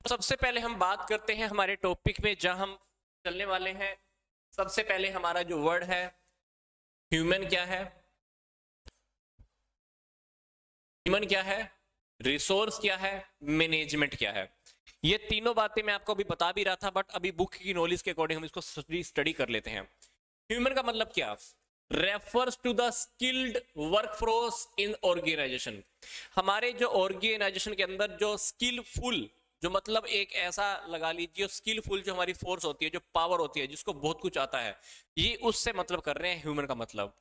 सबसे पहले हम बात करते हैं हमारे टॉपिक में जहां हम चलने वाले हैं। सबसे पहले हमारा जो वर्ड है ह्यूमन क्या है, ह्यूमन क्या है, रिसोर्स क्या है, मैनेजमेंट क्या है। ये तीनों बातें मैं आपको अभी बता भी रहा था, बट अभी बुक की नॉलेज के अकॉर्डिंग हम इसको स्टडी कर लेते हैं। ह्यूमन का मतलब क्या, refers to the skilled workforce in organisation. हमारे जो ऑर्गेनाइजेशन के अंदर जो स्किलफुल, जो मतलब एक ऐसा लगा लीजिए स्किलफुल जो हमारी फोर्स होती है, जो पावर होती है, जिसको बहुत कुछ आता है, ये उससे मतलब कर रहे हैं ह्यूमन का मतलब।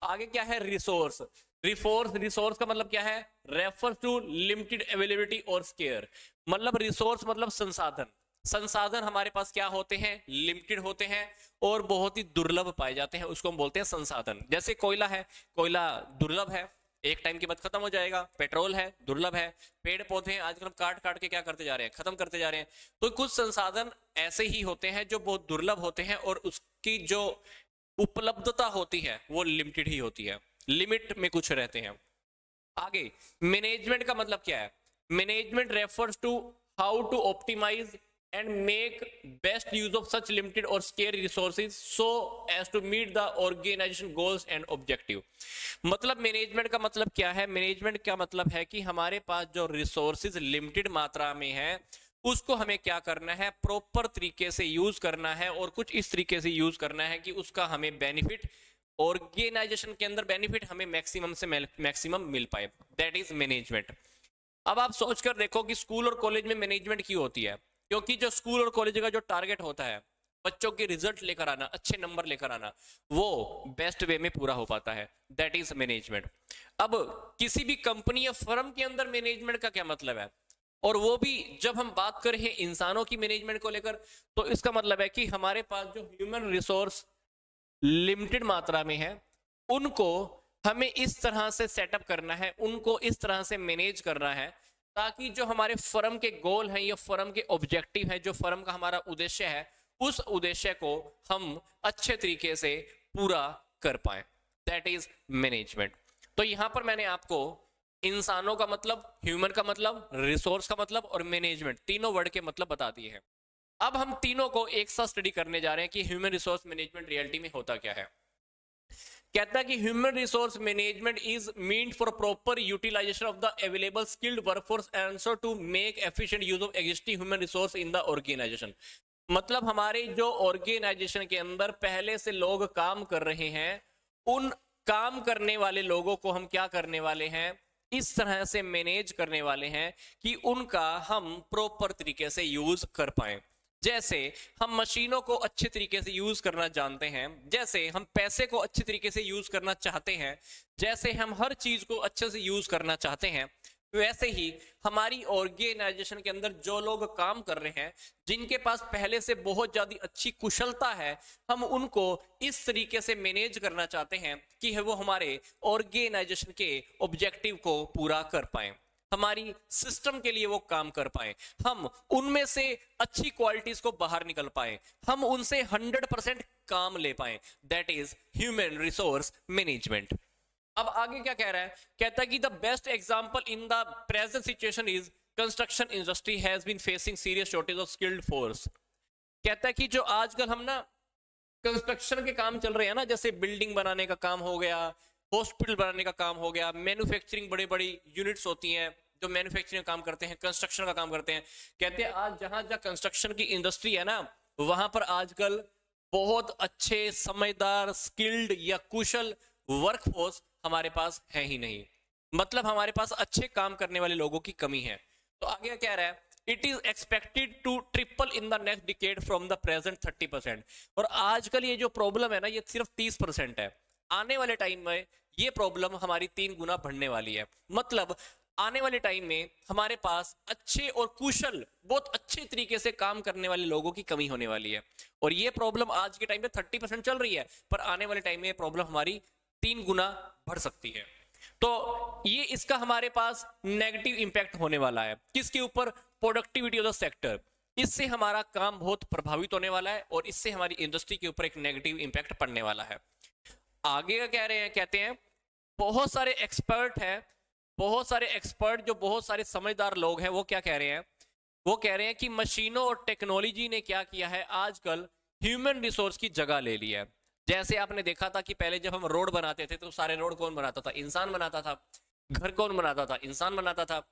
आगे क्या है, रिसोर्स। रिसोर्स का मतलब क्या है, रेफर टू लिमिटेड अवेलेबिलिटी और स्केयर। मतलब रिसोर्स मतलब संसाधन। संसाधन हमारे पास क्या होते हैं, लिमिटेड होते हैं और बहुत ही दुर्लभ पाए जाते हैं, उसको हम बोलते हैं संसाधन। जैसे कोयला है, कोयला दुर्लभ है, एक टाइम के बाद खत्म हो जाएगा। पेट्रोल है, दुर्लभ है। पेड़ पौधे आजकल हम काट काट के क्या करते जा रहे हैं, खत्म करते जा रहे हैं। तो कुछ संसाधन ऐसे ही होते हैं जो बहुत दुर्लभ होते हैं और उसकी जो उपलब्धता होती है वो लिमिटेड ही होती है, लिमिट में कुछ रहते हैं। आगे मैनेजमेंट का मतलब क्या है, management refers to how to optimize and make best use of such limited और scarce resources so as to meet the organisation goals and objective. मतलब मैनेजमेंट का मतलब क्या है, मैनेजमेंट का मतलब है कि हमारे पास जो रिसोर्सेज लिमिटेड मात्रा में है उसको हमें क्या करना है, प्रॉपर तरीके से यूज करना है और कुछ इस तरीके से यूज करना है कि उसका हमें बेनिफिट, ऑर्गेनाइजेशन के अंदर बेनिफिट हमें मैक्सिमम से मैक्सिमम मिल पाए। That is management. अब आप सोचकर देखो कि स्कूल और कॉलेज में मैनेजमेंट क्यों होती है, क्योंकि जो स्कूल और कॉलेज का जो टारगेट होता है बच्चों के रिजल्ट लेकर आना, अच्छे नंबर लेकर आना, वो बेस्ट वे में पूरा हो पाता है। That is management. अब किसी भी कंपनी या फर्म के अंदर मैनेजमेंट का क्या मतलब है, और वो भी जब हम बात कर रहे हैं इंसानों की मैनेजमेंट को लेकर, तो इसका मतलब है कि हमारे पास जो ह्यूमन रिसोर्स लिमिटेड मात्रा में है उनको हमें इस तरह से सेटअप करना है, उनको इस तरह से मैनेज करना है ताकि जो हमारे फर्म के गोल हैं या फर्म के ऑब्जेक्टिव है, जो फर्म का हमारा उद्देश्य है, उस उद्देश्य को हम अच्छे तरीके से पूरा कर पाए। That is management. तो यहां पर मैंने आपको इंसानों का मतलब, ह्यूमन का मतलब, रिसोर्स का मतलब और मैनेजमेंट, तीनों वर्ड के मतलब बता दिए हैं। अब हम तीनों को एक साथ स्टडी करने जा रहे हैं कि ह्यूमन रिसोर्स मैनेजमेंट रियलिटी में होता क्या है। कहता है कि human resource management is meant for proper utilisation of the available skilled workforce and also to make efficient use of existing human resource in the organisation. मतलब हमारे जो ऑर्गेनाइजेशन के अंदर पहले से लोग काम कर रहे हैं, उन काम करने वाले लोगों को हम क्या करने वाले हैं, इस तरह से मैनेज करने वाले हैं कि उनका हम प्रॉपर तरीके से यूज कर पाए। जैसे हम मशीनों को अच्छे तरीके से यूज करना जानते हैं, जैसे हम पैसे को अच्छे तरीके से यूज करना चाहते हैं, जैसे हम हर चीज को अच्छे से यूज करना चाहते हैं, वैसे ही हमारी ऑर्गेनाइजेशन के अंदर जो लोग काम कर रहे हैं, जिनके पास पहले से बहुत ज्यादा अच्छी कुशलता है, हम उनको इस तरीके से मैनेज करना चाहते हैं कि वो हमारे ऑर्गेनाइजेशन के ऑब्जेक्टिव को पूरा कर पाए, हमारी सिस्टम के लिए वो काम कर पाए, हम उनमें से अच्छी क्वालिटीज को बाहर निकल पाए, हम उनसे 100% काम ले पाए। That is human resource management. अब आगे क्या कह रहा है, कहता है कि the best example in the present situation is construction industry has been facing serious shortage of skilled force. कहता है कि जो आजकल हम ना कंस्ट्रक्शन के काम चल रहे हैं ना, जैसे बिल्डिंग बनाने का काम हो गया, हॉस्पिटल बनाने का काम हो गया, मैन्युफैक्चरिंग बड़ी बड़ी यूनिट्स होती हैं जो मैन्युफैक्चरिंग काम करते हैं, कंस्ट्रक्शन का काम करते हैं। कहते हैं आज जहां जहां कंस्ट्रक्शन की इंडस्ट्री है ना, वहां पर आजकल बहुत अच्छे समझदार स्किल्ड या कुशल वर्कफोर्स हमारे पास है ही नहीं। मतलब हमारे पास अच्छे काम करने वाले लोगों की कमी है। तो आगे क्या रहा है, it is expected to triple in the next decade from the present 30%। और आजकल ये जो प्रॉब्लम है ना, ये सिर्फ 30% है। आने वाले टाइम में ये प्रॉब्लम हमारी 3 गुना बढ़ने वाली है। मतलब आने वाले टाइम में हमारे पास अच्छे और कुशल, बहुत अच्छे तरीके से काम करने वाले लोगों की कमी होने वाली है। और ये प्रॉब्लम आज के टाइम में 30% चल रही है, पर आने वाले टाइम में ये प्रॉब्लम हमारी 3 गुना बढ़ सकती है। तो ये इसका हमारे पास नेगेटिव इंपैक्ट होने वाला है किसके ऊपर, प्रोडक्टिविटी ऑफ द सेक्टर। इससे हमारा काम बहुत प्रभावित होने वाला है और इससे हमारी इंडस्ट्री के ऊपर एक नेगेटिव इंपैक्ट पड़ने वाला है। आगे का कह रहे हैं, कहते हैं बहुत सारे एक्सपर्ट हैं, बहुत सारे एक्सपर्ट जो बहुत सारे समझदार लोग हैं, वो क्या कह रहे हैं, वो कह रहे हैं कि मशीनों और टेक्नोलॉजी ने क्या किया है, आजकल ह्यूमन रिसोर्स की जगह ले ली है। जैसे आपने देखा था कि पहले जब हम रोड बनाते थे तो सारे रोड कौन बनाता था, इंसान बनाता था। घर कौन बनाता था, इंसान बनाता था।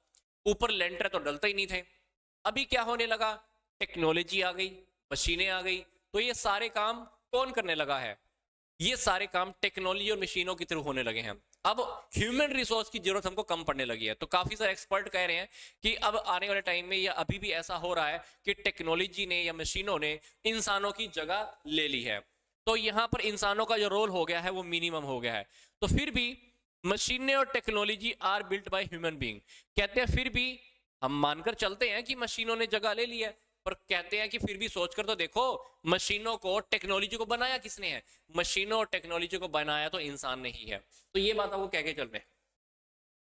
ऊपर लेंटर तो डलते ही नहीं थे। अभी क्या होने लगा, टेक्नोलॉजी आ गई, मशीनें आ गई, तो ये सारे काम कौन करने लगा है, ये सारे काम टेक्नोलॉजी और मशीनों की थ्रू होने लगे हैं। अब ह्यूमन रिसोर्स की जरूरत हमको कम पड़ने लगी है। तो काफी सारे एक्सपर्ट कह रहे हैं कि अब आने वाले टाइम में या अभी भी ऐसा हो रहा है कि टेक्नोलॉजी ने या मशीनों ने इंसानों की जगह ले ली है। तो यहां पर इंसानों का जो रोल हो गया है वो मिनिमम हो गया है। तो फिर भी मशीनें और technology are built by human being, कहते हैं फिर भी हम मानकर चलते हैं कि मशीनों ने जगह ले ली है, पर कहते हैं कि फिर भी सोचकर तो देखो, मशीनों को टेक्नोलॉजी को बनाया किसने है, मशीनों और टेक्नोलॉजी को बनाया तो इंसान ने ही है। तो ये बात आपको कह के चल रहे हैं।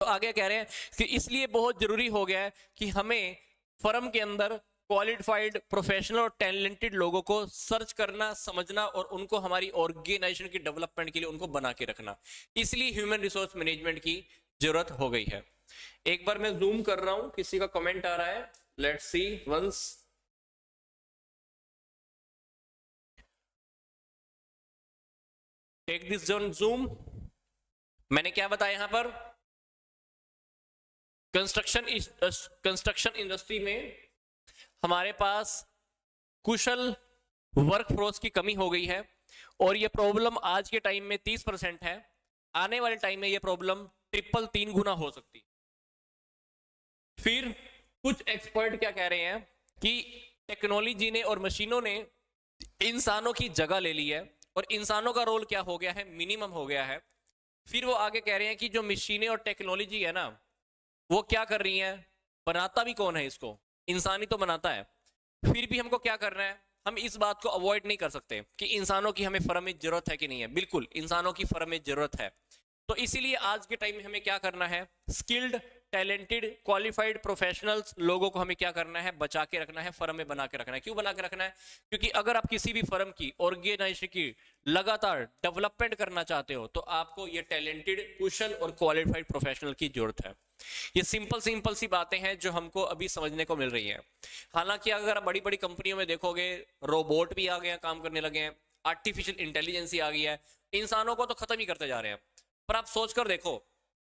तो आगे कह रहे हैं कि इसलिए बहुत जरूरी हो गया है कि हमें फर्म के अंदर क्वालिफाइड प्रोफेशनल और टैलेंटेड लोगों को सर्च करना, समझना और उनको हमारी ऑर्गेनाइजेशन की डेवलपमेंट के लिए उनको बना के रखना, इसलिए ह्यूमन रिसोर्स मैनेजमेंट की जरूरत हो गई है। एक बार मैं जूम कर रहा हूं, किसी का कमेंट आ रहा है, let's see once. Take this zoom. मैंने क्या बताया यहां पर, कंस्ट्रक्शन इंडस्ट्री में हमारे पास कुशल वर्कफोर्स की कमी हो गई है और ये प्रॉब्लम आज के टाइम में 30% है। आने वाले टाइम में ये प्रॉब्लम ट्रिपल 3 गुना हो सकती है। फिर कुछ एक्सपर्ट क्या कह रहे हैं कि टेक्नोलॉजी ने और मशीनों ने इंसानों की जगह ले ली है और इंसानों का रोल क्या हो गया है, मिनिमम हो गया है। फिर वो आगे कह रहे हैं कि जो मशीनें और टेक्नोलॉजी है ना, वो क्या कर रही हैं, बनाता भी कौन है इसको, इंसान ही तो बनाता है। फिर भी हमको क्या करना है, हम इस बात को अवॉइड नहीं कर सकते कि इंसानों की हमें फर्म में जरूरत है कि नहीं है, बिल्कुल इंसानों की फर्म में जरूरत है। तो इसीलिए आज के टाइम में हमें क्या करना है, स्किल्ड टैलेंटेड क्वालिफाइड प्रोफेशनल्स लोगों को हमें क्या करना है, बचा के रखना है, फर्म में बना के रखना है। क्यों बना के रखना है, क्योंकि अगर आप किसी भी फर्म की ऑर्गेनाइजेशन की लगातार डेवलपमेंट करना चाहते हो तो आपको ये टैलेंटेड, कुशल और क्वालिफाइड प्रोफेशनल की जरूरत है। ये सिंपल सी बातें हैं जो हमको अभी समझने को मिल रही हैं। हालांकि अगर आप बड़ी बड़ी कंपनियों में देखोगे, रोबोट भी आ गए हैं, काम करने लगे हैं, आर्टिफिशियल इंटेलिजेंस आ गई है, इंसानों को तो खत्म ही करते जा रहे हैं। पर आप सोचकर देखो,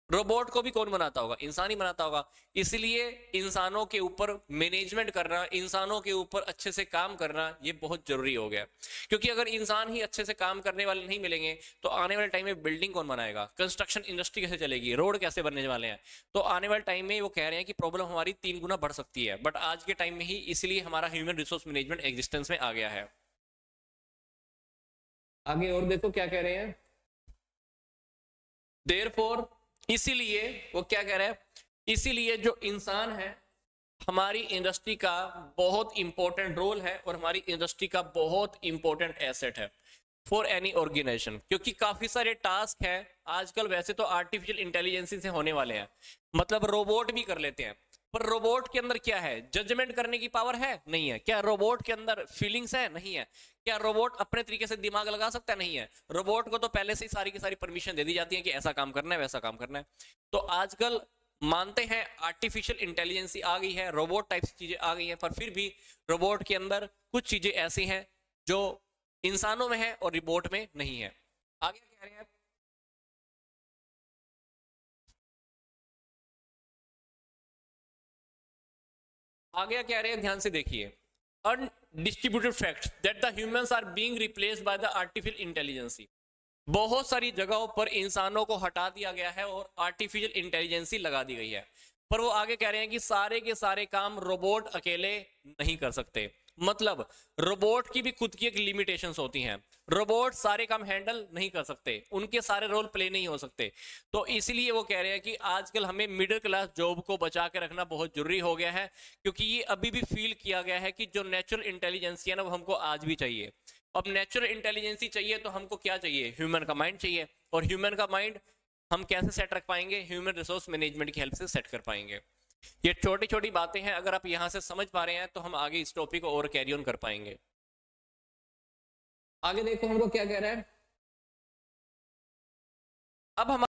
रोबोट को भी कौन बनाता होगा, इंसान ही बनाता होगा। इसलिए इंसानों के ऊपर मैनेजमेंट करना, इंसानों के ऊपर अच्छे से काम करना, ये बहुत जरूरी हो गया। क्योंकि अगर इंसान ही अच्छे से काम करने वाले नहीं मिलेंगे तो आने वाले टाइम में बिल्डिंग कौन बनाएगा, कंस्ट्रक्शन इंडस्ट्री कैसे चलेगी, रोड कैसे बनने वाले हैं। तो आने वाले टाइम में वो कह रहे हैं कि प्रॉब्लम हमारी 3 गुना बढ़ सकती है। बट आज के टाइम में ही इसलिए हमारा ह्यूमन रिसोर्स मैनेजमेंट एग्जिस्टेंस में आ गया है। आगे और देखो क्या कह रहे हैं, देयरफॉर, इसीलिए वो क्या कह रहे हैं, इसीलिए जो इंसान है हमारी इंडस्ट्री का बहुत इंपॉर्टेंट रोल है और हमारी इंडस्ट्री का बहुत इंपॉर्टेंट एसेट है फॉर एनी ऑर्गेनाइजेशन। क्योंकि काफी सारे टास्क हैं आजकल, वैसे तो आर्टिफिशियल इंटेलिजेंस से होने वाले हैं, मतलब रोबोट भी कर लेते हैं, पर रोबोट के अंदर क्या है, जजमेंट करने की पावर है, नहीं है। क्या रोबोट के अंदर फीलिंग्स है, नहीं है। क्या रोबोट अपने तरीके से दिमाग लगा सकता है, नहीं है। रोबोट को तो पहले से ही सारी की सारी परमिशन दे दी जाती है कि ऐसा काम करना है, वैसा काम करना है। तो आजकल मानते हैं आर्टिफिशियल इंटेलिजेंस आ गई है, रोबोट टाइप की चीजें आ गई हैं, पर फिर भी रोबोट के अंदर कुछ चीजें ऐसी हैं जो इंसानों में है और रोबोट में नहीं है। आगे कह रहे हैं, आगे कह रहे हैं, ध्यान से देखिए, undistributed facts that the humans are being replaced by the artificial intelligence. बहुत सारी जगहों पर इंसानों को हटा दिया गया है और आर्टिफिशियल इंटेलिजेंस लगा दी गई है। पर वो आगे कह रहे हैं कि सारे के सारे काम रोबोट अकेले नहीं कर सकते। मतलब रोबोट की भी खुद की एक लिमिटेशंस होती हैं, रोबोट सारे काम हैंडल नहीं कर सकते, उनके सारे रोल प्ले नहीं हो सकते। तो इसलिए वो कह रहे हैं कि आजकल हमें मिडिल क्लास जॉब को बचा के रखना बहुत जरूरी हो गया है, क्योंकि ये अभी भी फील किया गया है कि जो नेचुरल इंटेलिजेंस है ना, वो हमको आज भी चाहिए। अब नेचुरल इंटेलिजेंस चाहिए तो हमको क्या चाहिए, ह्यूमन का माइंड चाहिए। और ह्यूमन का माइंड हम कैसे सेट रख पाएंगे, ह्यूमन रिसोर्स मैनेजमेंट की हेल्प से सेट कर पाएंगे। ये छोटी छोटी बातें हैं, अगर आप यहां से समझ पा रहे हैं तो हम आगे इस टॉपिक को और कैरी ऑन कर पाएंगे। आगे देखो हमको क्या कह रहा है, अब हम